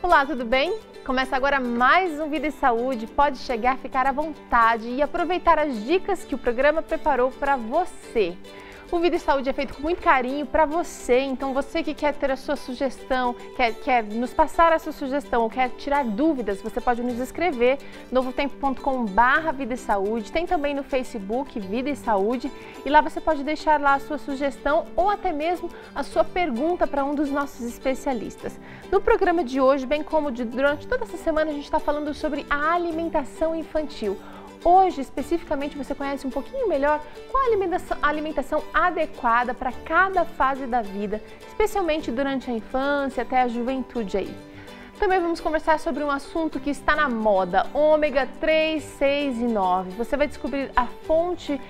Olá, tudo bem? Começa agora mais um Vida e Saúde. Pode chegar, ficar à vontade e aproveitar as dicas que o programa preparou para você. O Vida e Saúde é feito com muito carinho para você, então você que quer ter a sua sugestão, quer nos passar a sua sugestão ou quer tirar dúvidas, você pode nos escrever novotempo.com/Vida e Saúde. Tem também no Facebook Vida e Saúde e lá você pode deixar lá a sua sugestão ou até mesmo a sua pergunta para um dos nossos especialistas. No programa de hoje, bem como durante toda essa semana, a gente está falando sobre a alimentação infantil. Hoje, especificamente, você conhece um pouquinho melhor qual a alimentação adequada para cada fase da vida, especialmente durante a infância até a juventude aí. Também vamos conversar sobre um assunto que está na moda, ômega 3, 6 e 9. Você vai descobrir a fonte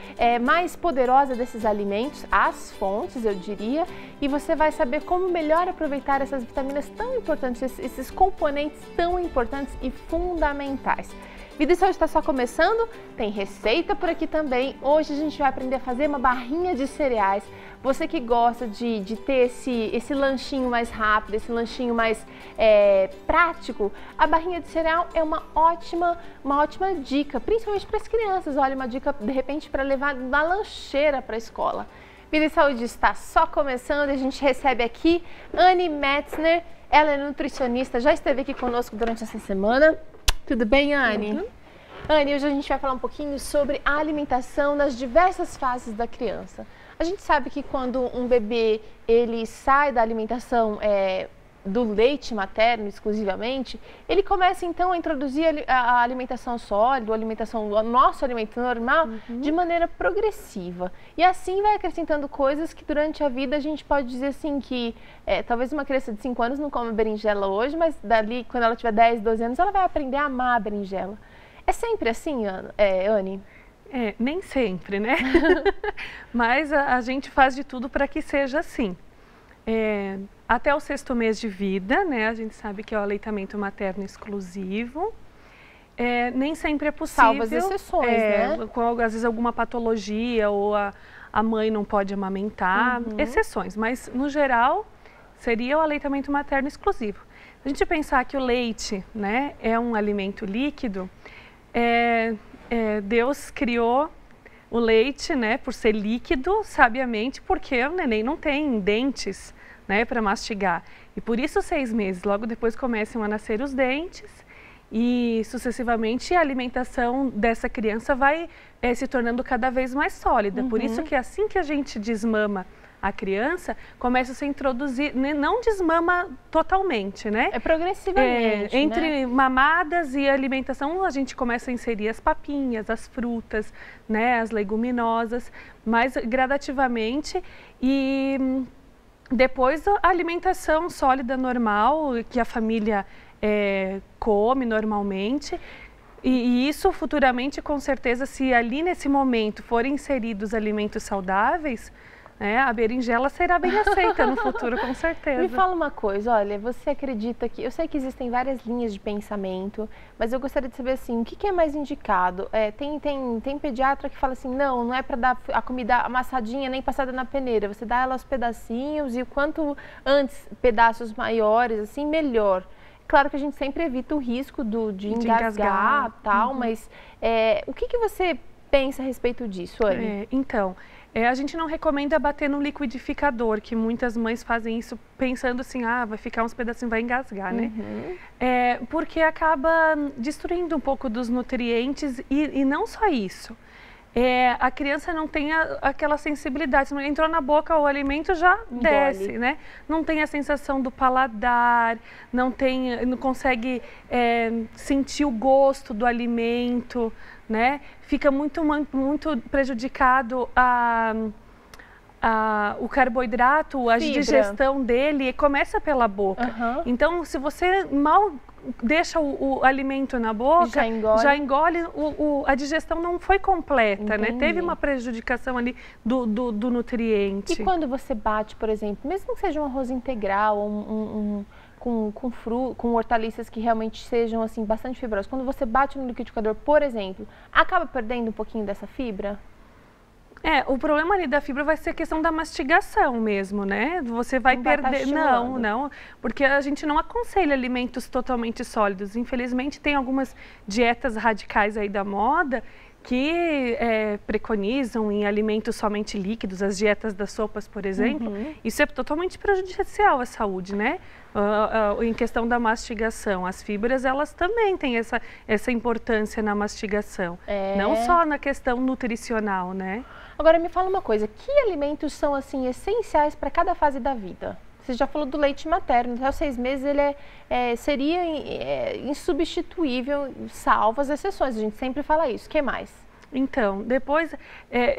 mais poderosa desses alimentos, as fontes, eu diria, e você vai saber como melhor aproveitar essas vitaminas tão importantes, esses componentes tão importantes e fundamentais. Vida e Saúde está só começando, tem receita por aqui também. Hoje a gente vai aprender a fazer uma barrinha de cereais. Você que gosta de ter esse lanchinho mais rápido, esse lanchinho mais prático, a barrinha de cereal é uma ótima dica, principalmente para as crianças. Olha, uma dica de repente para levar na lancheira para a escola. Vida e Saúde está só começando e a gente recebe aqui Anne Metzner. Ela é nutricionista, já esteve aqui conosco durante essa semana. Tudo bem, Anne? Uhum. Anne, hoje a gente vai falar um pouquinho sobre a alimentação nas diversas fases da criança. A gente sabe que quando um bebê ele sai da alimentação do leite materno exclusivamente, ele começa então a introduzir a alimentação sólida, o nosso alimento normal, de maneira progressiva. E assim vai acrescentando coisas que durante a vida a gente pode dizer assim que talvez uma criança de 5 anos não coma berinjela hoje, mas dali quando ela tiver 10, 12 anos ela vai aprender a amar a berinjela. É sempre assim, Anne? Nem sempre, né? Mas a gente faz de tudo para que seja assim. Até o 6º mês de vida, né? A gente sabe que é o aleitamento materno exclusivo. Nem sempre é possível. Salvo as exceções, né? Às vezes alguma patologia ou a mãe não pode amamentar. Exceções, mas no geral seria o aleitamento materno exclusivo. Se a gente pensar que o leite, né, é um alimento líquido, Deus criou o leite, né, por ser líquido, sabiamente, porque o neném não tem dentes, né, para mastigar. E por isso 6 meses, logo depois começam a nascer os dentes e sucessivamente a alimentação dessa criança vai se tornando cada vez mais sólida. Por isso que assim que a gente desmama a criança, começa a se introduzir, não desmama totalmente, né? Progressivamente, entre mamadas e alimentação, a gente começa a inserir as papinhas, as frutas, né, as leguminosas, mas gradativamente e depois a alimentação sólida normal, que a família come normalmente. E isso futuramente, com certeza, se ali nesse momento forem inseridos alimentos saudáveis, a berinjela será bem aceita no futuro, com certeza. Me fala uma coisa, olha, você acredita que... Eu sei que existem várias linhas de pensamento, mas eu gostaria de saber assim, o que é mais indicado? Tem pediatra que fala assim, não é para dar a comida amassadinha nem passada na peneira, você dá ela aos pedacinhos e o quanto antes pedaços maiores, assim, melhor. Claro que a gente sempre evita o risco de engasgar tal, mas o que você pensa a respeito disso, Anne? A gente não recomenda bater no liquidificador, que muitas mães fazem isso pensando assim, vai ficar uns pedacinhos, vai engasgar, né? Porque acaba destruindo um pouco dos nutrientes e não só isso. A criança não tem aquela sensibilidade, entrou na boca o alimento já desce, né? Não tem a sensação do paladar, não consegue sentir o gosto do alimento, né? Fica muito prejudicado o carboidrato, a digestão dele começa pela boca. Então, se você mal deixa o alimento na boca, já engole, a digestão não foi completa, né? Teve uma prejudicação ali do nutriente. E quando você bate, por exemplo, mesmo que seja um arroz integral, com hortaliças que realmente sejam assim bastante fibrosas, quando você bate no liquidificador, por exemplo, acaba perdendo um pouquinho dessa fibra? O problema ali da fibra vai ser a questão da mastigação mesmo, né? Você vai perder... Não, porque a gente não aconselha alimentos totalmente sólidos. Infelizmente, tem algumas dietas radicais aí da moda que preconizam em alimentos somente líquidos, as dietas das sopas, por exemplo. Isso é totalmente prejudicial à saúde, né? Em questão da mastigação, as fibras, elas também têm essa importância na mastigação, não só na questão nutricional, né? Agora me fala uma coisa, que alimentos são assim essenciais para cada fase da vida? Você já falou do leite materno, até os 6 meses ele seria insubstituível, salvo as exceções, a gente sempre fala isso. O que mais? Então, depois,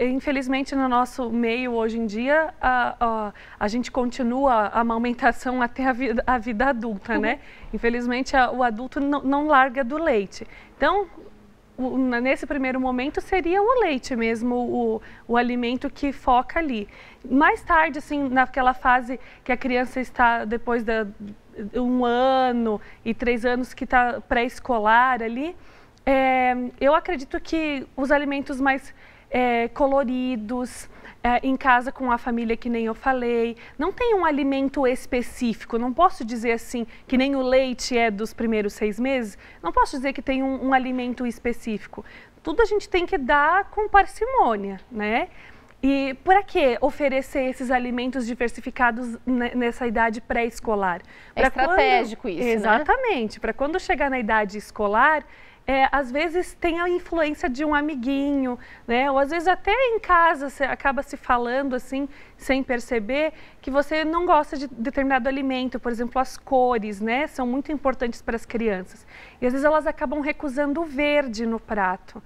infelizmente no nosso meio hoje em dia, a gente continua a amamentação até a vida adulta, né? Infelizmente o adulto não larga do leite. Então, nesse primeiro momento seria o leite mesmo, o alimento que foca ali. Mais tarde, assim, naquela fase que a criança está depois de 1 ano e 3 anos que está pré-escolar ali, eu acredito que os alimentos mais coloridos, em casa com a família, que nem eu falei, não tem um alimento específico, não posso dizer assim, que nem o leite é dos primeiros 6 meses, não posso dizer que tem um alimento específico. Tudo a gente tem que dar com parcimônia, né? E para que oferecer esses alimentos diversificados nessa idade pré-escolar? É estratégico isso, exatamente, né? Para quando chegar na idade escolar, às vezes tem a influência de um amiguinho, né? Ou às vezes até em casa você acaba se falando assim, sem perceber, que você não gosta de determinado alimento. Por exemplo, as cores, né? São muito importantes para as crianças. E às vezes elas acabam recusando o verde no prato.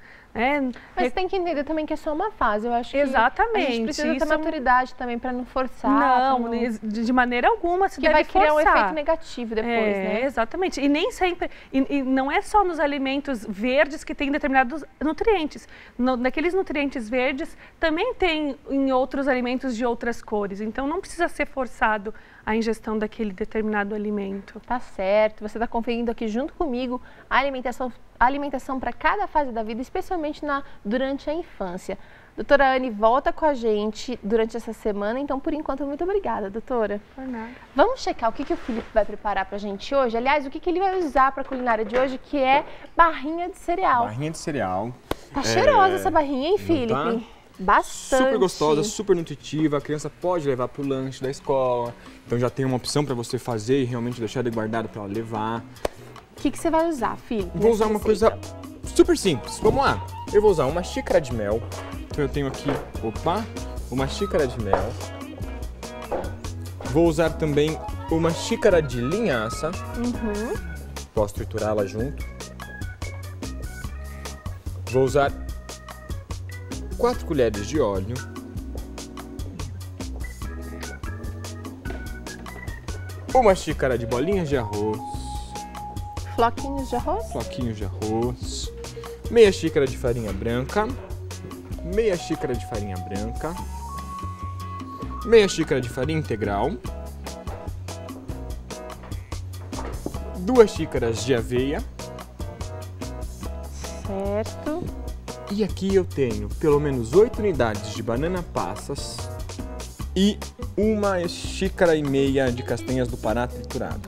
Mas tem que entender também que é só uma fase, eu acho que exatamente, a gente precisa ter maturidade também para não forçar. Não, de maneira alguma se deve forçar. Que vai criar um efeito negativo depois, né? Exatamente, e nem sempre, e não é só nos alimentos verdes que tem determinados nutrientes. Naqueles nutrientes verdes também tem em outros alimentos de outras cores, então não precisa ser forçado a ingestão daquele determinado alimento. Tá certo, você está conferindo aqui junto comigo a alimentação para cada fase da vida, especialmente durante a infância. Doutora Anne volta com a gente durante essa semana, então por enquanto muito obrigada, doutora. Por nada. Vamos checar o que o Felipe vai preparar para a gente hoje, aliás, o que ele vai usar para a culinária de hoje, que é barrinha de cereal. Barrinha de cereal. Tá cheirosa essa barrinha, hein, Felipe? Tá? Bastante. Super gostosa, super nutritiva, a criança pode levar para o lanche da escola, então já tem uma opção para você fazer e realmente deixar ele guardado para ela levar. O que você vai usar, Felipe? Vou usar uma coisa super simples, vamos lá. Eu vou usar uma xícara de mel, então eu tenho aqui, uma xícara de mel. Vou usar também uma xícara de linhaça, posso triturá-la junto. Vou usar 4 colheres de óleo, uma xícara de bolinhas de arroz, floquinhos de arroz, meia xícara de farinha branca, meia xícara de farinha branca, meia xícara de farinha integral, 2 xícaras de aveia, certo. E aqui eu tenho pelo menos 8 unidades de banana passas e 1,5 xícaras de castanhas do Pará trituradas.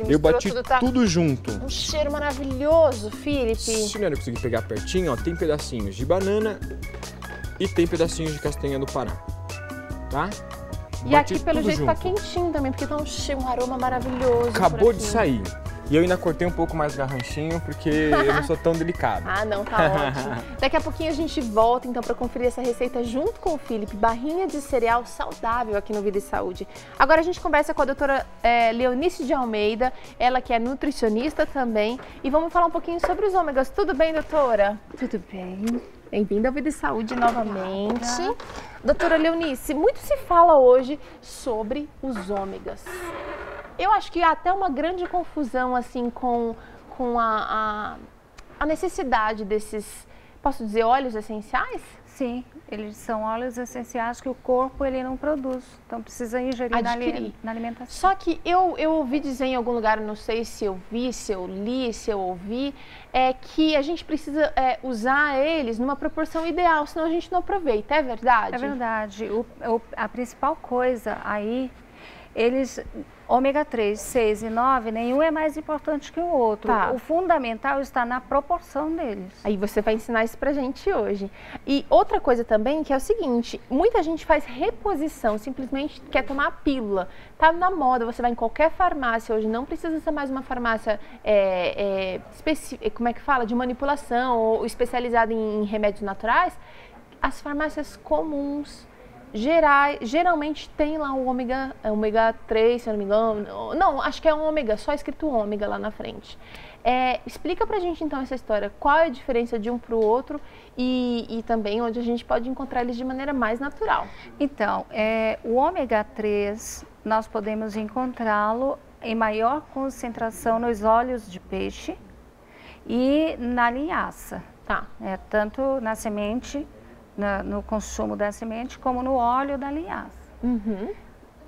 Ele eu bati tudo junto. Um cheiro maravilhoso, Felipe. Se não conseguir pegar pertinho, ó, tem pedacinhos de banana e tem pedacinhos de castanha do Pará, tá? E aqui pelo jeito tá quentinho também, porque tá um aroma maravilhoso. Acabou de sair. E eu ainda cortei um pouco mais garranchinho, porque eu não sou tão delicado. Não, tá ótimo. Daqui a pouquinho a gente volta, então, para conferir essa receita junto com o Felipe. Barrinha de cereal saudável aqui no Vida e Saúde. Agora a gente conversa com a doutora Leonice de Almeida, ela que é nutricionista também. E vamos falar um pouquinho sobre os ômegas. Tudo bem, doutora? Tudo bem. Bem-vinda ao Vida e Saúde novamente. Doutora Leonice, muito se fala hoje sobre os ômegas. Eu acho que há até uma grande confusão assim com a necessidade desses, posso dizer, óleos essenciais? Sim, eles são óleos essenciais que o corpo ele não produz, então precisa ingerir na alimentação. Só que eu ouvi dizer em algum lugar, não sei se eu vi, se eu li, se eu ouvi, que a gente precisa usar eles numa proporção ideal, senão a gente não aproveita, é verdade? É verdade. A principal coisa aí, ômega 3, 6 e 9, nenhum é mais importante que o outro. Tá. O fundamental está na proporção deles. Aí você vai ensinar isso pra gente hoje. E outra coisa também que é o seguinte, muita gente faz reposição, simplesmente quer tomar a pílula. Tá na moda, você vai em qualquer farmácia hoje, não precisa ser mais uma farmácia como é que fala? De manipulação ou especializada em remédios naturais. As farmácias comuns geralmente tem lá o ômega 3, se eu não me engano. Não, acho que é um ômega, só escrito ômega lá na frente. Explica pra gente então essa história, qual é a diferença de um pro outro e também onde a gente pode encontrar eles de maneira mais natural. Então, o ômega 3, nós podemos encontrá-lo em maior concentração nos óleos de peixe e na linhaça. Tá. Tanto na semente, no consumo da semente, como no óleo da linhaça. Uhum.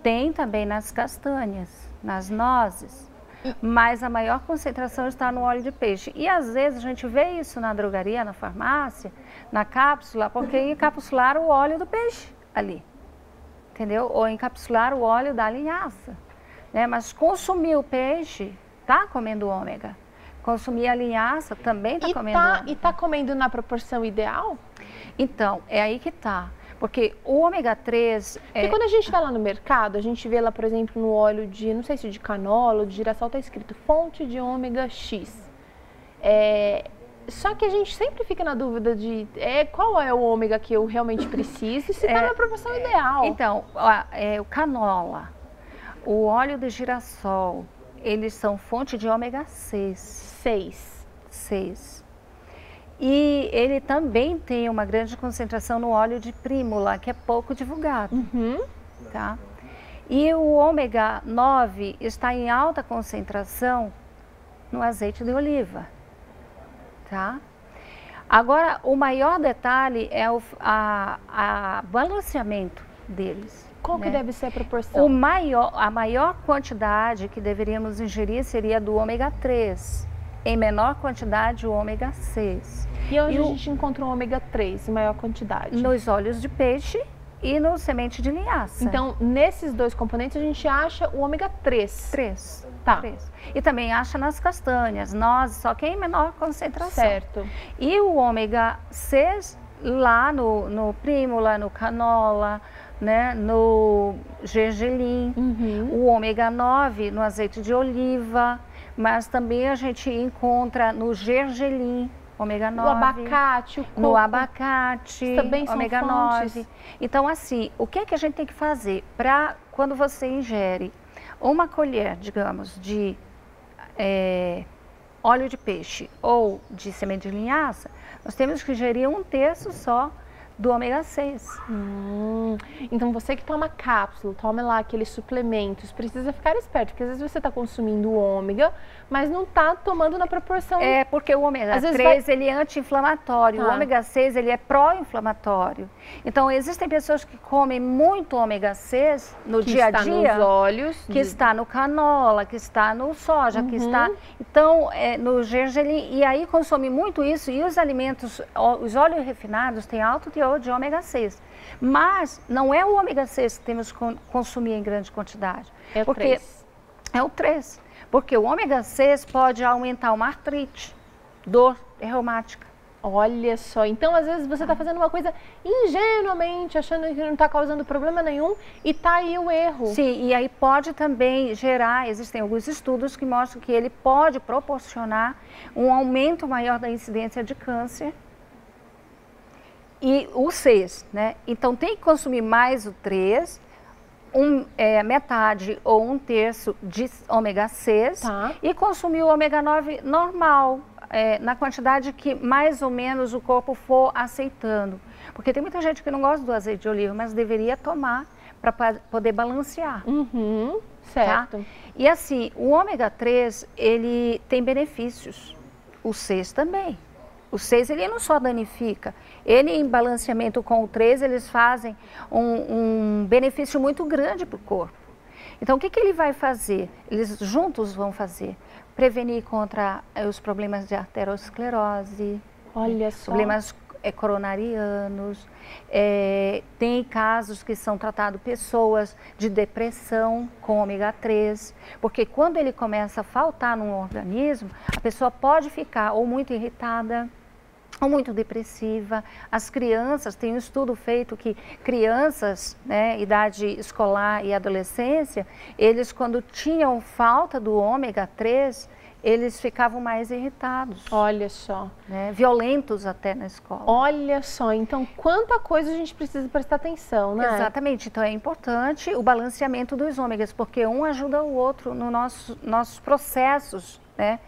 Tem também nas castanhas, nas nozes, mas a maior concentração está no óleo de peixe. E às vezes a gente vê isso na drogaria, na farmácia, na cápsula, porque encapsularam o óleo do peixe ali, entendeu? Ou encapsular o óleo da linhaça, né? Mas consumir o peixe, tá comendo ômega. Consumir a linhaça também está comendo ômega. E tá comendo na proporção ideal? Então, é aí que tá. Porque o ômega 3... Porque quando a gente vai lá no mercado, a gente vê lá, por exemplo, no óleo de, não sei se de canola ou de girassol, tá escrito fonte de ômega X. Só que a gente sempre fica na dúvida de qual é o ômega que eu realmente preciso e se tá na proporção ideal. Então, o canola, o óleo de girassol, eles são fonte de ômega 6. 6. E ele também tem uma grande concentração no óleo de prímula, que é pouco divulgado. Uhum. Tá? E o ômega 9 está em alta concentração no azeite de oliva. Tá? Agora, o maior detalhe é o balanceamento deles. Qual que deve ser a proporção? A maior quantidade que deveríamos ingerir seria do ômega 3. Em menor quantidade, o ômega 6. E onde a gente encontra o ômega 3 em maior quantidade? Nos óleos de peixe e no semente de linhaça. Então, nesses dois componentes, a gente acha o ômega 3. 3. Tá. 3. E também acha nas castanhas, nozes, só que em menor concentração. Certo. E o ômega 6 lá no prímula, no canola, né, no gergelim. Uhum. O ômega 9 no azeite de oliva. Mas também a gente encontra no gergelim, ômega 9. No abacate, o coco. No abacate, também são ômega fontes. 9. Então, assim, o que é que a gente tem que fazer para quando você ingere uma colher, digamos, de óleo de peixe ou de semente de linhaça, nós temos que ingerir 1/3 só do ômega 6. Então você que toma cápsula, toma lá aqueles suplementos, precisa ficar esperto, porque às vezes você está consumindo ômega, mas não está tomando na proporção... Porque o ômega 3 ele é anti-inflamatório, Tá. O ômega 6 ele é pró-inflamatório. Então existem pessoas que comem muito ômega 6 no dia a dia, que está nos óleos, que está no canola, que está no soja, que está então no gergelim, e aí consome muito isso, e os alimentos, os óleos refinados têm alto teor de ômega 6. Mas não é o ômega 6 que temos que consumir em grande quantidade. É o 3. É o 3. Porque o ômega 6 pode aumentar uma artrite, dor reumática. Olha só, então às vezes você está fazendo uma coisa ingenuamente, achando que não está causando problema nenhum e está aí o erro. Sim, e aí pode também gerar, existem alguns estudos que mostram que ele pode proporcionar um aumento maior da incidência de câncer. E o 6, né? Então tem que consumir mais o 3, metade ou 1/3 de ômega 6 e consumir o ômega 9 normal, na quantidade que mais ou menos o corpo for aceitando. Porque tem muita gente que não gosta do azeite de oliva, mas deveria tomar para poder balancear. Certo. Tá? E assim, o ômega 3, ele tem benefícios, o 6 também. O 6 ele não só danifica, ele em balanceamento com o 3, eles fazem um benefício muito grande para o corpo. Então o que ele vai fazer? Eles juntos vão fazer, prevenir contra os problemas de arteriosclerose, olha só, problemas coronarianos, tem casos que são tratados pessoas de depressão com ômega 3, porque quando ele começa a faltar no organismo, a pessoa pode ficar ou muito irritada, ou muito depressiva. As crianças, tem um estudo feito que crianças, né, idade escolar e adolescência, eles quando tinham falta do ômega 3, eles ficavam mais irritados. Olha só. Né? Violentos até na escola. Olha só, então quanta coisa a gente precisa prestar atenção, né? Exatamente, então é importante o balanceamento dos ômegas, porque um ajuda o outro no nossos processos, né?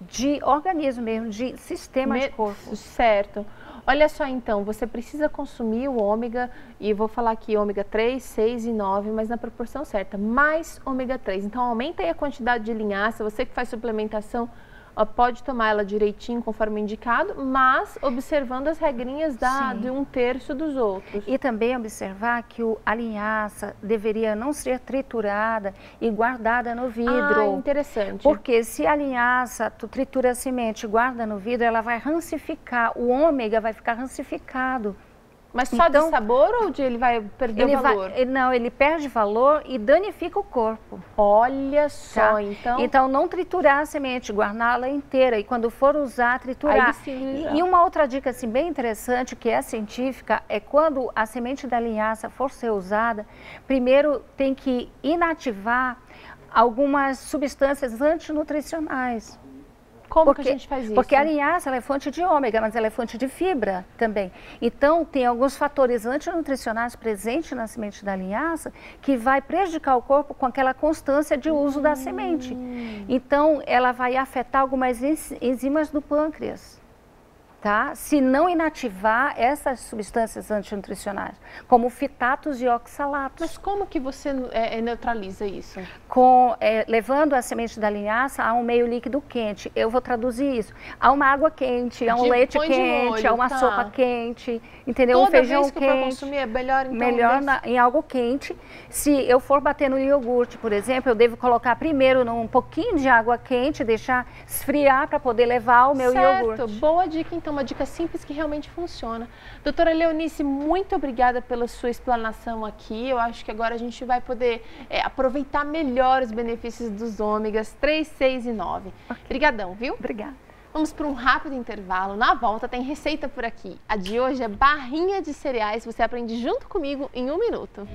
De organismo mesmo, de sistema de corpo. Certo. Olha só então, você precisa consumir o ômega, e vou falar aqui ômega 3, 6 e 9, mas na proporção certa, mais ômega 3. Então aumenta aí a quantidade de linhaça, você que faz suplementação, pode tomar ela direitinho, conforme indicado, mas observando as regrinhas de 1/3 dos outros. E também observar que a linhaça deveria não ser triturada e guardada no vidro. Ah, interessante. Porque se a linhaça, tu tritura a semente e guarda no vidro, ela vai rancificar, o ômega vai ficar rancificado. Mas só de sabor ou ele vai perder o valor? Não, ele perde valor e danifica o corpo. Olha só, tá? Então não triturar a semente, guardá-la inteira e quando for usar, triturar. E uma outra dica assim, bem interessante, que é científica, é quando a semente da linhaça for ser usada, primeiro tem que inativar algumas substâncias antinutricionais. Como que a gente faz isso? Porque a linhaça ela é fonte de ômega, mas ela é fonte de fibra também. Então, tem alguns fatores antinutricionais presentes na semente da linhaça que vai prejudicar o corpo com aquela constância de uso da semente. Então, ela vai afetar algumas enzimas do pâncreas. Tá? Se não inativar essas substâncias antinutricionais, como fitatos e oxalatos. Mas como que você neutraliza isso? Levando a semente da linhaça a um meio líquido quente. Eu vou traduzir isso. A uma água quente, a um leite quente, molho, a uma sopa quente, entendeu? Toda um feijão vez que quente. For consumir é melhor, então, melhor em algo quente. Se eu for bater no iogurte, por exemplo, eu devo colocar primeiro um pouquinho de água quente, deixar esfriar para poder levar o meu iogurte. Certo, boa dica então. Uma dica simples que realmente funciona. Doutora Leonice, muito obrigada pela sua explanação aqui. Eu acho que agora a gente vai poder aproveitar melhor os benefícios dos ômegas 3, 6 e 9. Obrigadão, viu? Obrigada. Vamos para um rápido intervalo. Na volta tem receita por aqui. A de hoje é barrinha de cereais. Você aprende junto comigo em 1 minuto.